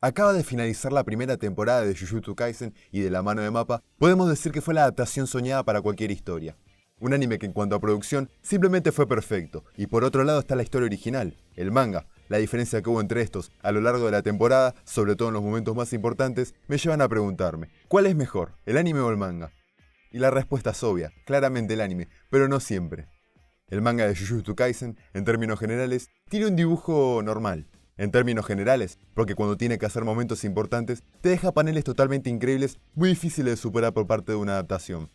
Acaba de finalizar la primera temporada de Jujutsu Kaisen y de la mano de Mappa, podemos decir que fue la adaptación soñada para cualquier historia. Un anime que en cuanto a producción simplemente fue perfecto, y por otro lado está la historia original, el manga. La diferencia que hubo entre estos a lo largo de la temporada, sobre todo en los momentos más importantes, me llevan a preguntarme, ¿cuál es mejor, el anime o el manga? Y la respuesta es obvia, claramente el anime, pero no siempre. El manga de Jujutsu Kaisen, en términos generales, tiene un dibujo normal. En términos generales, porque cuando tiene que hacer momentos importantes, te deja paneles totalmente increíbles, muy difíciles de superar por parte de una adaptación.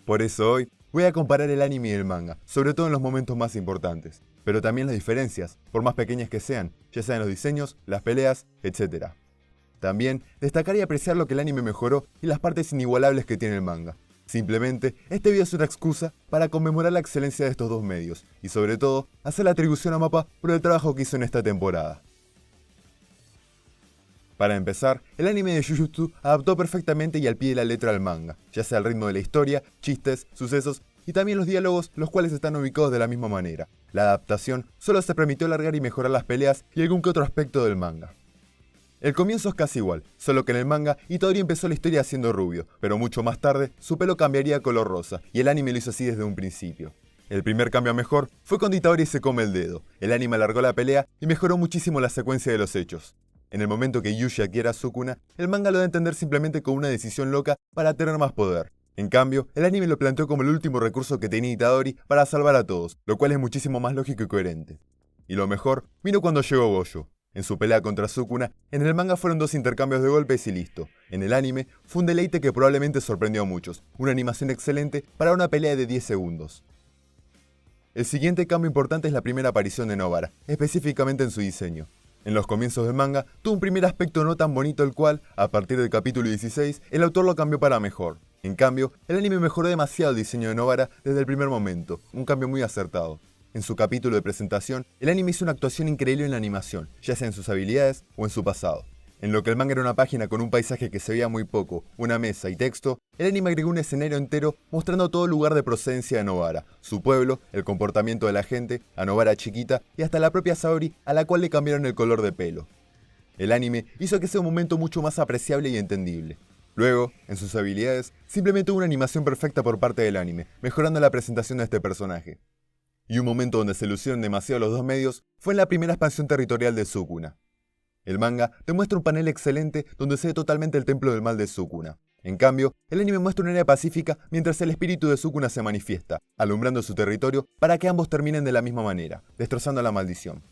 Por eso hoy, voy a comparar el anime y el manga, sobre todo en los momentos más importantes, pero también las diferencias, por más pequeñas que sean, ya sean los diseños, las peleas, etc. También, destacar y apreciar lo que el anime mejoró y las partes inigualables que tiene el manga. Simplemente, este video es una excusa para conmemorar la excelencia de estos dos medios, y sobre todo, hacer la atribución a Mappa por el trabajo que hizo en esta temporada. Para empezar, el anime de Jujutsu adaptó perfectamente y al pie de la letra al manga, ya sea el ritmo de la historia, chistes, sucesos y también los diálogos, los cuales están ubicados de la misma manera. La adaptación solo se permitió alargar y mejorar las peleas y algún que otro aspecto del manga. El comienzo es casi igual, solo que en el manga Itadori empezó la historia siendo rubio, pero mucho más tarde su pelo cambiaría a color rosa, y el anime lo hizo así desde un principio. El primer cambio a mejor fue cuando Itadori se come el dedo. El anime alargó la pelea y mejoró muchísimo la secuencia de los hechos. En el momento que Yuji adquiere a Sukuna, el manga lo da a entender simplemente como una decisión loca para tener más poder. En cambio, el anime lo planteó como el último recurso que tenía Itadori para salvar a todos, lo cual es muchísimo más lógico y coherente. Y lo mejor vino cuando llegó Gojo. En su pelea contra Sukuna, en el manga fueron 2 intercambios de golpes y listo. En el anime, fue un deleite que probablemente sorprendió a muchos, una animación excelente para una pelea de 10 segundos. El siguiente cambio importante es la primera aparición de Nobara, específicamente en su diseño. En los comienzos del manga, tuvo un primer aspecto no tan bonito el cual, a partir del capítulo 16, el autor lo cambió para mejor. En cambio, el anime mejoró demasiado el diseño de Nobara desde el primer momento, un cambio muy acertado. En su capítulo de presentación, el anime hizo una actuación increíble en la animación, ya sea en sus habilidades o en su pasado. En lo que el manga era una página con un paisaje que se veía muy poco, una mesa y texto, el anime agregó un escenario entero mostrando todo el lugar de procedencia de Nobara, su pueblo, el comportamiento de la gente, a Nobara chiquita y hasta la propia Saori, a la cual le cambiaron el color de pelo. El anime hizo que sea un momento mucho más apreciable y entendible. Luego, en sus habilidades, simplemente hubo una animación perfecta por parte del anime, mejorando la presentación de este personaje. Y un momento donde se lucieron demasiado los dos medios fue en la primera expansión territorial de Sukuna. El manga te muestra un panel excelente donde se ve totalmente el templo del mal de Sukuna. En cambio, el anime muestra un área pacífica mientras el espíritu de Sukuna se manifiesta, alumbrando su territorio para que ambos terminen de la misma manera, destrozando la maldición.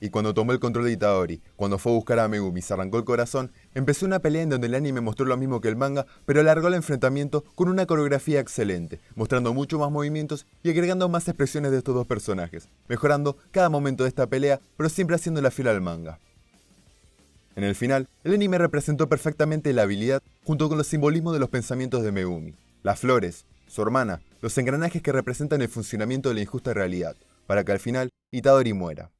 Y cuando tomó el control de Itadori, cuando fue a buscar a Megumi y se arrancó el corazón, empezó una pelea en donde el anime mostró lo mismo que el manga, pero alargó el enfrentamiento con una coreografía excelente, mostrando mucho más movimientos y agregando más expresiones de estos dos personajes, mejorando cada momento de esta pelea, pero siempre haciéndola fiel al manga. En el final, el anime representó perfectamente la habilidad junto con los simbolismos de los pensamientos de Megumi, las flores, su hermana, los engranajes que representan el funcionamiento de la injusta realidad, para que al final Itadori muera.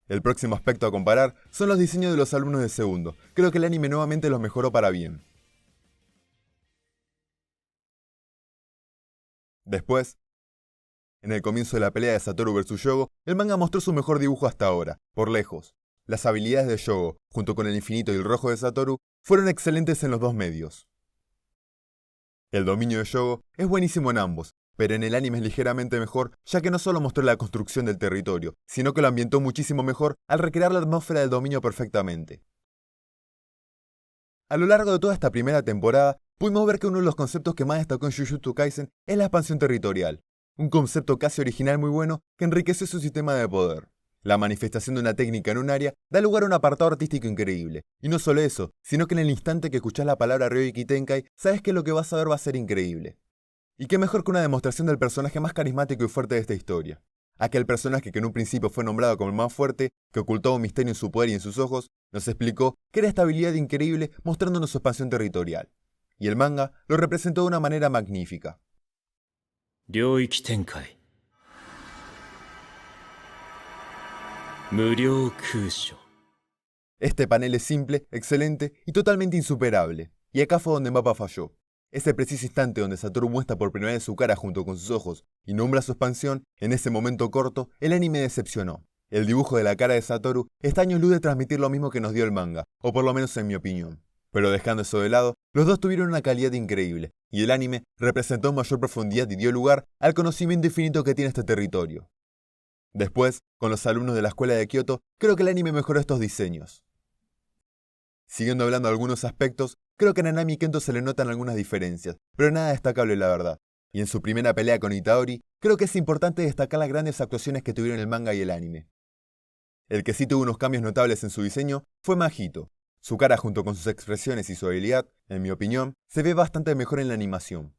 El próximo aspecto a comparar son los diseños de los alumnos de segundo. Creo que el anime nuevamente los mejoró para bien. Después, en el comienzo de la pelea de Satoru vs Yogo, el manga mostró su mejor dibujo hasta ahora, por lejos. Las habilidades de Yogo, junto con el infinito y el rojo de Satoru, fueron excelentes en los dos medios. El dominio de Yogo es buenísimo en ambos, pero en el anime es ligeramente mejor, ya que no solo mostró la construcción del territorio, sino que lo ambientó muchísimo mejor al recrear la atmósfera del dominio perfectamente. A lo largo de toda esta primera temporada, pudimos ver que uno de los conceptos que más destacó en Jujutsu Kaisen es la expansión territorial, un concepto casi original muy bueno que enriqueció su sistema de poder. La manifestación de una técnica en un área da lugar a un apartado artístico increíble, y no solo eso, sino que en el instante que escuchás la palabra Ryoiki Tenkai, sabes que lo que vas a ver va a ser increíble. Y qué mejor que una demostración del personaje más carismático y fuerte de esta historia. Aquel personaje que en un principio fue nombrado como el más fuerte, que ocultaba un misterio en su poder y en sus ojos, nos explicó que era esta habilidad increíble mostrándonos su expansión territorial. Y el manga lo representó de una manera magnífica. Ryoiki Tenkai. Muryou Kusho. Este panel es simple, excelente y totalmente insuperable. Y acá fue donde Mappa falló. Ese preciso instante donde Satoru muestra por primera vez su cara junto con sus ojos y nombra su expansión, en ese momento corto, el anime decepcionó. El dibujo de la cara de Satoru está a años luz de transmitir lo mismo que nos dio el manga, o por lo menos en mi opinión. Pero dejando eso de lado, los dos tuvieron una calidad increíble, y el anime representó mayor profundidad y dio lugar al conocimiento infinito que tiene este territorio. Después, con los alumnos de la escuela de Kyoto, creo que el anime mejoró estos diseños. Siguiendo hablando de algunos aspectos, creo que a Nanami y Kento se le notan algunas diferencias, pero nada destacable la verdad. Y en su primera pelea con Itaori, creo que es importante destacar las grandes actuaciones que tuvieron el manga y el anime. El que sí tuvo unos cambios notables en su diseño fue Mahito. Su cara junto con sus expresiones y su habilidad, en mi opinión, se ve bastante mejor en la animación.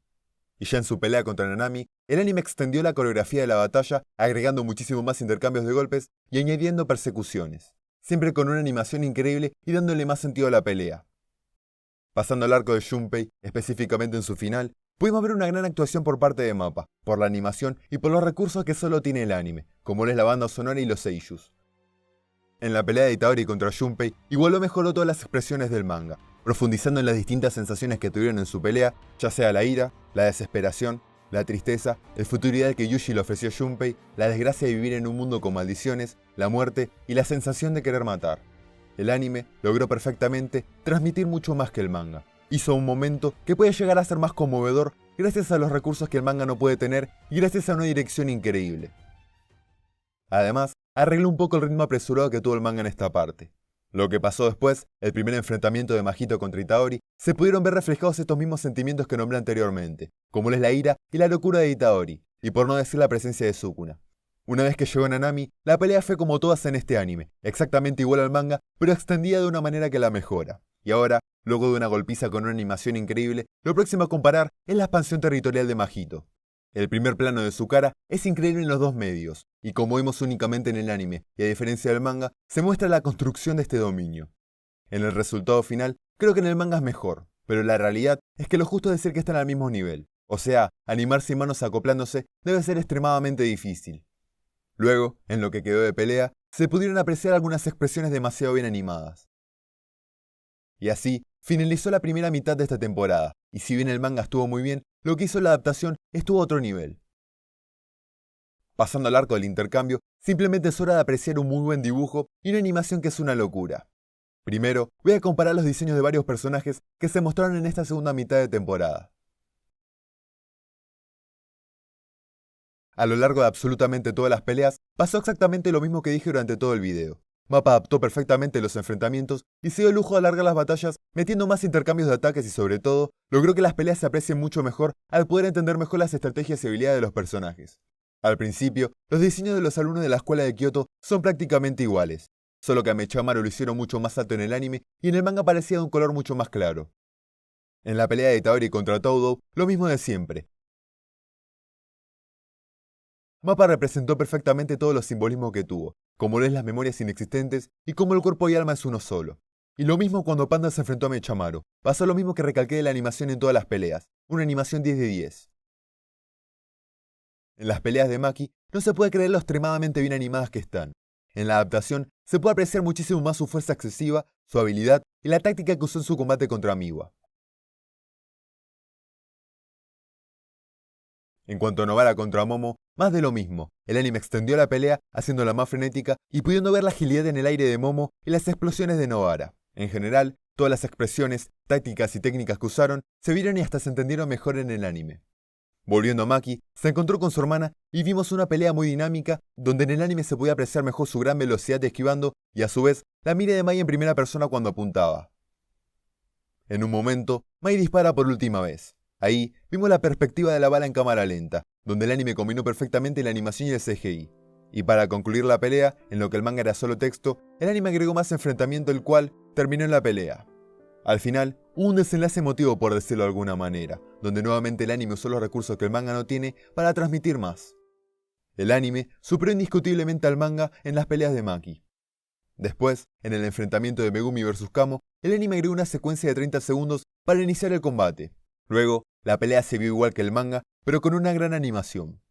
Y ya en su pelea contra Nanami, el anime extendió la coreografía de la batalla, agregando muchísimo más intercambios de golpes y añadiendo persecuciones, siempre con una animación increíble y dándole más sentido a la pelea. Pasando al arco de Junpei, específicamente en su final, pudimos ver una gran actuación por parte de MAPPA, por la animación y por los recursos que solo tiene el anime, como lo es la banda sonora y los seiyus. En la pelea de Itaori contra Junpei, igualó mejoró todas las expresiones del manga, profundizando en las distintas sensaciones que tuvieron en su pelea, ya sea la ira, la desesperación, la tristeza, el futuro ideal que Yuji le ofreció a Junpei, la desgracia de vivir en un mundo con maldiciones, la muerte y la sensación de querer matar. El anime logró perfectamente transmitir mucho más que el manga. Hizo un momento que puede llegar a ser más conmovedor gracias a los recursos que el manga no puede tener y gracias a una dirección increíble. Además, arregló un poco el ritmo apresurado que tuvo el manga en esta parte. Lo que pasó después, el primer enfrentamiento de Mahito contra Itaori, se pudieron ver reflejados estos mismos sentimientos que nombré anteriormente, como es la ira y la locura de Itaori, y por no decir la presencia de Sukuna. Una vez que llegó Nanami, la pelea fue como todas en este anime, exactamente igual al manga, pero extendida de una manera que la mejora. Y ahora, luego de una golpiza con una animación increíble, lo próximo a comparar es la expansión territorial de Mahito. El primer plano de su cara es increíble en los dos medios, y como vimos únicamente en el anime, y a diferencia del manga, se muestra la construcción de este dominio. En el resultado final, creo que en el manga es mejor, pero la realidad es que lo justo es decir que están al mismo nivel. O sea, animar sin manos acoplándose debe ser extremadamente difícil. Luego, en lo que quedó de pelea, se pudieron apreciar algunas expresiones demasiado bien animadas. Y así, finalizó la primera mitad de esta temporada, y si bien el manga estuvo muy bien, lo que hizo la adaptación estuvo a otro nivel. Pasando al arco del intercambio, simplemente es hora de apreciar un muy buen dibujo y una animación que es una locura. Primero, voy a comparar los diseños de varios personajes que se mostraron en esta segunda mitad de temporada. A lo largo de absolutamente todas las peleas, pasó exactamente lo mismo que dije durante todo el video. MAPPA adaptó perfectamente los enfrentamientos y se dio el lujo de alargar las batallas metiendo más intercambios de ataques y sobre todo, logró que las peleas se aprecien mucho mejor al poder entender mejor las estrategias y habilidades de los personajes. Al principio, los diseños de los alumnos de la escuela de Kyoto son prácticamente iguales, solo que a Mechamaru lo hicieron mucho más alto en el anime y en el manga parecía de un color mucho más claro. En la pelea de Itaori contra Todo, lo mismo de siempre. MAPPA representó perfectamente todos los simbolismos que tuvo, como lo es las memorias inexistentes y como el cuerpo y alma es uno solo. Y lo mismo cuando Panda se enfrentó a Mechamaru. Pasó lo mismo que recalqué de la animación en todas las peleas, una animación 10 de 10. En las peleas de Maki no se puede creer lo extremadamente bien animadas que están. En la adaptación se puede apreciar muchísimo más su fuerza excesiva, su habilidad y la táctica que usó en su combate contra Miwa. En cuanto a Novara contra Momo, más de lo mismo. El anime extendió la pelea, haciéndola más frenética y pudiendo ver la agilidad en el aire de Momo y las explosiones de Novara. En general, todas las expresiones, tácticas y técnicas que usaron se vieron y hasta se entendieron mejor en el anime. Volviendo a Maki, se encontró con su hermana y vimos una pelea muy dinámica donde en el anime se podía apreciar mejor su gran velocidad esquivando y a su vez la mira de Mai en primera persona cuando apuntaba. En un momento, Mai dispara por última vez. Ahí vimos la perspectiva de la bala en cámara lenta, donde el anime combinó perfectamente la animación y el CGI. Y para concluir la pelea, en lo que el manga era solo texto, el anime agregó más enfrentamiento el cual terminó en la pelea. Al final, hubo un desenlace emotivo por decirlo de alguna manera, donde nuevamente el anime usó los recursos que el manga no tiene para transmitir más. El anime superó indiscutiblemente al manga en las peleas de Maki. Después, en el enfrentamiento de Megumi vs Kamo, el anime agregó una secuencia de 30 segundos para iniciar el combate. Luego, la pelea se vio igual que el manga, pero con una gran animación.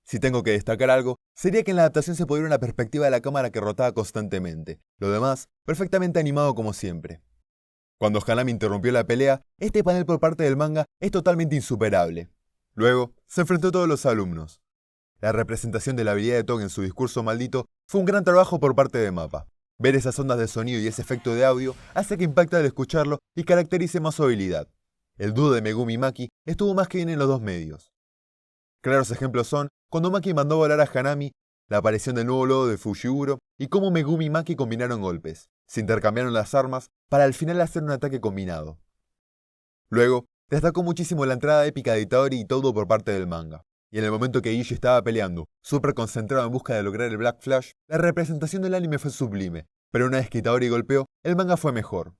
Si tengo que destacar algo, sería que en la adaptación se podía ver una perspectiva de la cámara que rotaba constantemente. Lo demás, perfectamente animado como siempre. Cuando Hanami interrumpió la pelea, este panel por parte del manga es totalmente insuperable. Luego, se enfrentó a todos los alumnos. La representación de la habilidad de Toga en su discurso maldito fue un gran trabajo por parte de Mappa. Ver esas ondas de sonido y ese efecto de audio hace que impacte al escucharlo y caracterice más su habilidad. El dúo de Megumi y Maki estuvo más que bien en los dos medios. Claros ejemplos son cuando Maki mandó volar a Hanami, la aparición del nuevo logo de Fushiguro y cómo Megumi y Maki combinaron golpes. Se intercambiaron las armas para al final hacer un ataque combinado. Luego, destacó muchísimo la entrada épica de Itadori y Todo por parte del manga. Y en el momento que Ishi estaba peleando, súper concentrado en busca de lograr el Black Flash, la representación del anime fue sublime, pero una vez que Itadori golpeó, el manga fue mejor.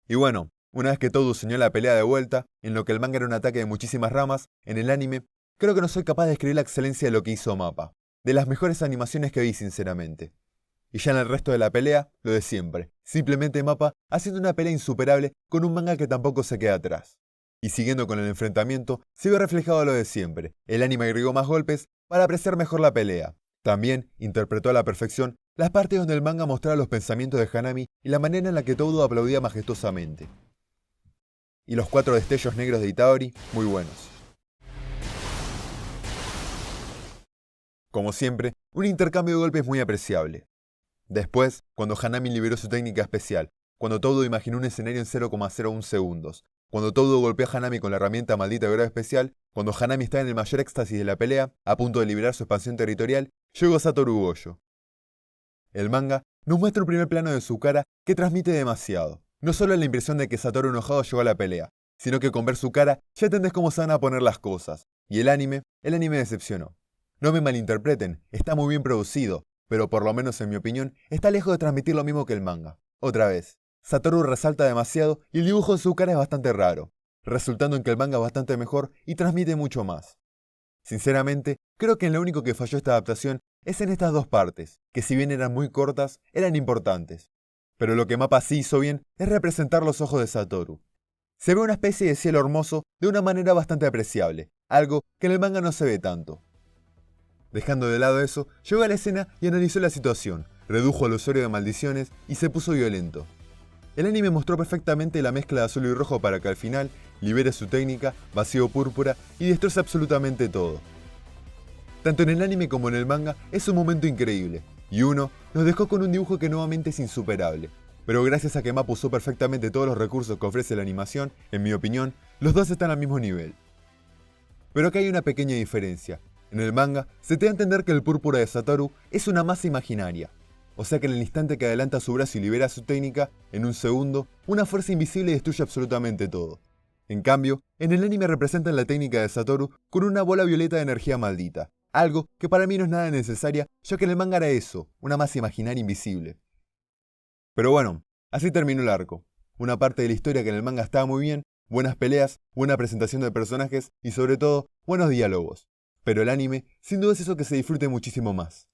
Y bueno, una vez que Todo soñó la pelea de vuelta, en lo que el manga era un ataque de muchísimas ramas, en el anime, creo que no soy capaz de describir la excelencia de lo que hizo Mappa. De las mejores animaciones que vi, sinceramente. Y ya en el resto de la pelea, lo de siempre. Simplemente Mappa haciendo una pelea insuperable con un manga que tampoco se queda atrás. Y siguiendo con el enfrentamiento, se vio reflejado lo de siempre. El anime agregó más golpes para apreciar mejor la pelea. También interpretó a la perfección las partes donde el manga mostraba los pensamientos de Hanami y la manera en la que Todo aplaudía majestuosamente. Y los 4 destellos negros de Itadori, muy buenos. Como siempre, un intercambio de golpes muy apreciable. Después, cuando Hanami liberó su técnica especial, cuando Todo imaginó un escenario en 0,01 segundos, cuando Todo golpeó a Hanami con la herramienta maldita de grado especial, cuando Hanami estaba en el mayor éxtasis de la pelea, a punto de liberar su expansión territorial, llegó Satoru Gojo. El manga nos muestra un primer plano de su cara que transmite demasiado. No solo la impresión de que Satoru enojado llegó a la pelea, sino que con ver su cara ya entendés cómo se van a poner las cosas. Y el anime decepcionó. No me malinterpreten, está muy bien producido, pero por lo menos en mi opinión, está lejos de transmitir lo mismo que el manga. Otra vez, Satoru resalta demasiado y el dibujo de su cara es bastante raro, resultando en que el manga es bastante mejor y transmite mucho más. Sinceramente, creo que en lo único que falló esta adaptación es en estas dos partes, que si bien eran muy cortas, eran importantes. Pero lo que Mappa sí hizo bien es representar los ojos de Satoru. Se ve una especie de cielo hermoso de una manera bastante apreciable, algo que en el manga no se ve tanto. Dejando de lado eso, llegó a la escena y analizó la situación, redujo al usuario de maldiciones y se puso violento. El anime mostró perfectamente la mezcla de azul y rojo para que al final libere su técnica, vacío púrpura y destroce absolutamente todo. Tanto en el anime como en el manga es un momento increíble, y uno nos dejó con un dibujo que nuevamente es insuperable. Pero gracias a que Mappa usó perfectamente todos los recursos que ofrece la animación, en mi opinión, los dos están al mismo nivel. Pero acá hay una pequeña diferencia. En el manga, se te da a entender que el púrpura de Satoru es una masa imaginaria. O sea que en el instante que adelanta su brazo y libera su técnica, en un segundo, una fuerza invisible destruye absolutamente todo. En cambio, en el anime representan la técnica de Satoru con una bola violeta de energía maldita. Algo que para mí no es nada necesaria, ya que en el manga era eso, una masa imaginaria invisible. Pero bueno, así terminó el arco. Una parte de la historia que en el manga estaba muy bien, buenas peleas, buena presentación de personajes y sobre todo, buenos diálogos. Pero el anime, sin duda es eso que se disfrute muchísimo más.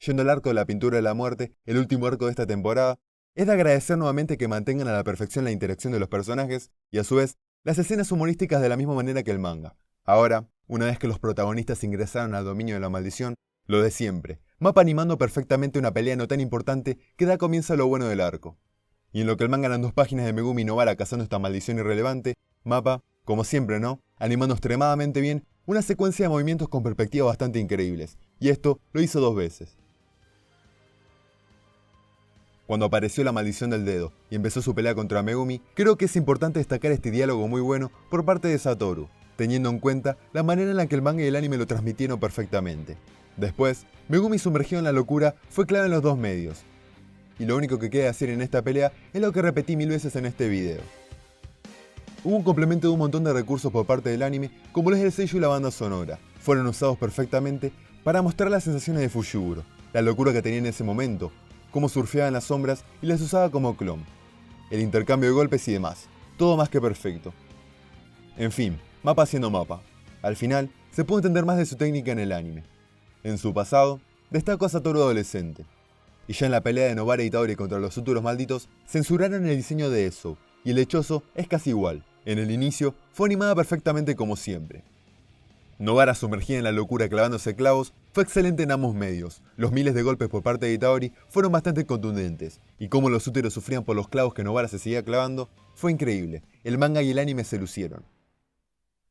Yendo al arco de la pintura de la muerte, el último arco de esta temporada, es de agradecer nuevamente que mantengan a la perfección la interacción de los personajes y a su vez, las escenas humorísticas de la misma manera que el manga. Ahora, una vez que los protagonistas ingresaron al dominio de la maldición, lo de siempre, Mappa animando perfectamente una pelea no tan importante que da comienzo a lo bueno del arco. Y en lo que el manga eran 2 páginas de Megumi y Nobara cazando esta maldición irrelevante, Mappa, como siempre, ¿no?, animando extremadamente bien una secuencia de movimientos con perspectivas bastante increíbles, y esto lo hizo 2 veces. Cuando apareció la maldición del dedo y empezó su pelea contra Megumi, creo que es importante destacar este diálogo muy bueno por parte de Satoru, teniendo en cuenta la manera en la que el manga y el anime lo transmitieron perfectamente. Después, Megumi sumergido en la locura fue clave en los 2 medios. Y lo único que queda hacer en esta pelea es lo que repetí 1000 veces en este video. Hubo un complemento de un montón de recursos por parte del anime, como los del sello y la banda sonora. Fueron usados perfectamente para mostrar las sensaciones de Fushiguro, la locura que tenía en ese momento, cómo surfeaba en las sombras y las usaba como clon, el intercambio de golpes y demás, todo más que perfecto. En fin, Mappa siendo Mappa. Al final, se pudo entender más de su técnica en el anime. En su pasado, destacó a Satoru adolescente. Y ya en la pelea de Nobara y Itadori contra los futuros malditos, censuraron el diseño de Eso, y el lechoso es casi igual. En el inicio, fue animada perfectamente como siempre. Nobara sumergida en la locura clavándose clavos fue excelente en ambos medios. Los miles de golpes por parte de Itadori fueron bastante contundentes, y cómo los úteros sufrían por los clavos que Nobara se seguía clavando fue increíble. El manga y el anime se lucieron.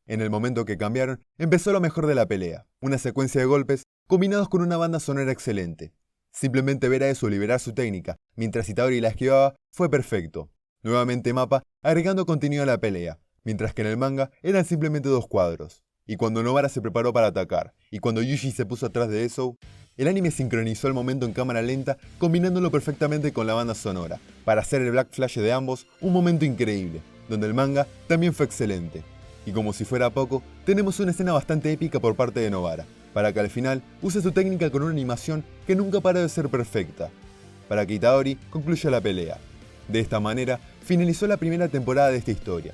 En el momento que cambiaron, empezó lo mejor de la pelea, una secuencia de golpes combinados con una banda sonora excelente. Simplemente ver a Eso liberar su técnica, mientras Itadori la esquivaba, fue perfecto. Nuevamente Mappa agregando contenido a la pelea, mientras que en el manga eran simplemente 2 cuadros. Y cuando Nobara se preparó para atacar, y cuando Yuji se puso atrás de Eso, el anime sincronizó el momento en cámara lenta, combinándolo perfectamente con la banda sonora, para hacer el Black Flash de ambos un momento increíble, donde el manga también fue excelente. Y como si fuera poco, tenemos una escena bastante épica por parte de Nobara, para que al final use su técnica con una animación que nunca paró de ser perfecta, para que Itadori concluya la pelea. De esta manera, finalizó la primera temporada de esta historia.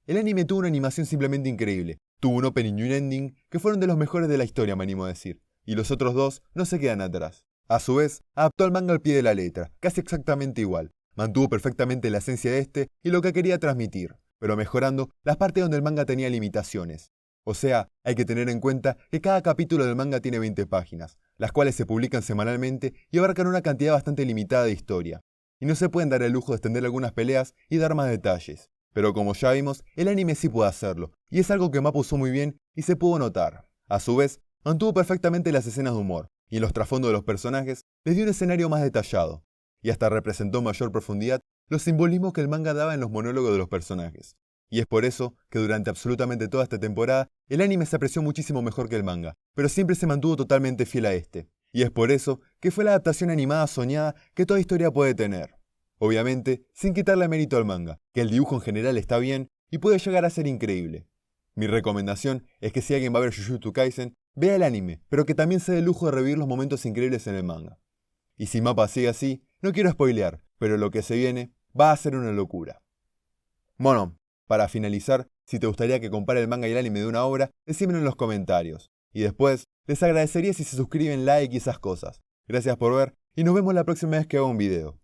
El anime tuvo una animación simplemente increíble, tuvo un opening y un ending que fueron de los mejores de la historia, me animo a decir, y los otros 2 no se quedan atrás. A su vez, adaptó al manga al pie de la letra, casi exactamente igual. Mantuvo perfectamente la esencia de este y lo que quería transmitir, pero mejorando las partes donde el manga tenía limitaciones. O sea, hay que tener en cuenta que cada capítulo del manga tiene 20 páginas, las cuales se publican semanalmente y abarcan una cantidad bastante limitada de historia. Y no se pueden dar el lujo de extender algunas peleas y dar más detalles. Pero como ya vimos, el anime sí puede hacerlo, y es algo que Mappa usó muy bien y se pudo notar. A su vez, mantuvo perfectamente las escenas de humor, y en los trasfondos de los personajes les dio un escenario más detallado, y hasta representó en mayor profundidad los simbolismos que el manga daba en los monólogos de los personajes. Y es por eso que durante absolutamente toda esta temporada, el anime se apreció muchísimo mejor que el manga, pero siempre se mantuvo totalmente fiel a este. Y es por eso que fue la adaptación animada soñada que toda historia puede tener. Obviamente, sin quitarle mérito al manga, que el dibujo en general está bien y puede llegar a ser increíble. Mi recomendación es que si alguien va a ver Jujutsu Kaisen, vea el anime, pero que también se dé el lujo de revivir los momentos increíbles en el manga. Y si Mappa sigue así, no quiero spoilear, pero lo que se viene va a ser una locura. Bueno, para finalizar, si te gustaría que compare el manga y el anime de una obra, decímelo en los comentarios. Y después, les agradecería si se suscriben, like y esas cosas. Gracias por ver, y nos vemos la próxima vez que haga un video.